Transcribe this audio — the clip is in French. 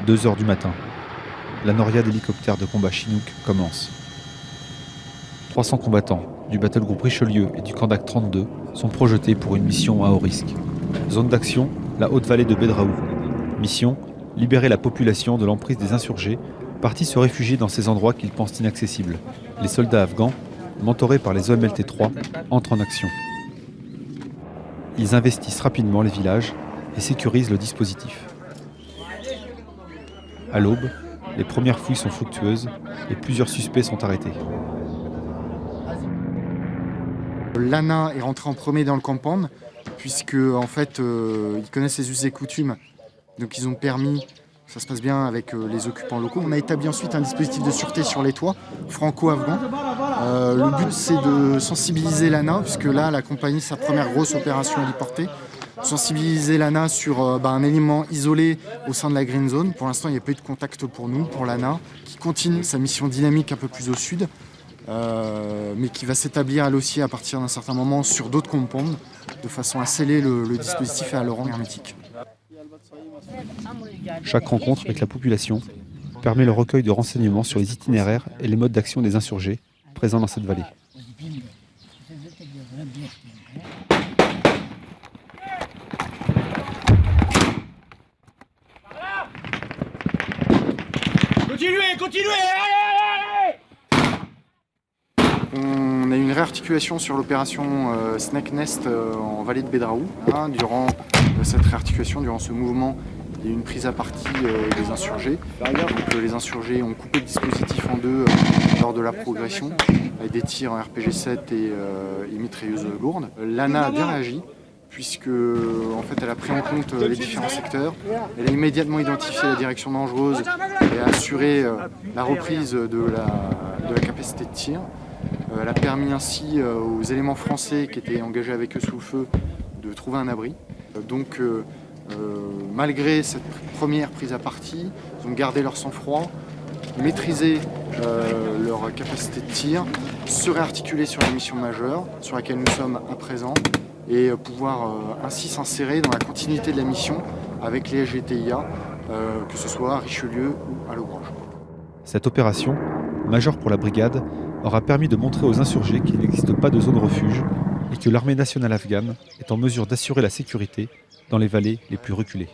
2 heures du matin. La noria d'hélicoptères de combat Chinook commence. 300 combattants du Battle Group Richelieu et du Kandak 32 sont projetés pour une mission à haut risque. Zone d'action, la haute vallée de Bedraout. Mission, libérer la population de l'emprise des insurgés, partis se réfugier dans ces endroits qu'ils pensent inaccessibles. Les soldats afghans, mentorés par les OMLT-3, entrent en action. Ils investissent rapidement les villages et sécurisent le dispositif. À l'aube, les premières fouilles sont fructueuses et plusieurs suspects sont arrêtés. L'ANA est rentré en premier dans le compound puisque en fait ils connaissent les us et coutumes, donc ils ont permis que ça se passe bien avec les occupants locaux. On a établi ensuite un dispositif de sûreté sur les toits franco-afghans. Le but c'est de sensibiliser l'ANA, puisque là la compagnie, sa première grosse opération héliportée, sensibiliser l'ANA sur un élément isolé au sein de la Green Zone. Pour l'instant il n'y a pas eu de contact pour nous, pour l'ANA, qui continue sa mission dynamique un peu plus au sud. Mais qui va s'établir elle aussi à partir d'un certain moment sur d'autres compounds, de façon à sceller le dispositif et à le rendre hermétique. Chaque rencontre avec la population permet le recueil de renseignements sur les itinéraires et les modes d'action des insurgés présents dans cette vallée. Continuez. On a eu une réarticulation sur l'opération Snake Nest en vallée de Bedraout. Durant cette réarticulation, durant ce mouvement, il y a eu une prise à partie des insurgés. Donc, les insurgés ont coupé le dispositif en deux lors de la progression, avec des tirs en RPG-7 et mitrailleuses lourdes. L'ANA a bien réagi, puisque en fait, elle a pris en compte les différents secteurs. Elle a immédiatement identifié la direction dangereuse et a assuré la reprise de la capacité de tir. Elle a permis ainsi aux éléments français qui étaient engagés avec eux sous le feu de trouver un abri. Donc malgré cette première prise à partie, ils ont gardé leur sang-froid, maîtrisé leur capacité de tir, se réarticuler sur la mission majeure sur laquelle nous sommes à présent et pouvoir ainsi s'insérer dans la continuité de la mission avec les SGTIA, que ce soit à Richelieu ou à Logrange. Cette opération, majeure pour la brigade, aura permis de montrer aux insurgés qu'il n'existe pas de zone refuge et que l'armée nationale afghane est en mesure d'assurer la sécurité dans les vallées les plus reculées.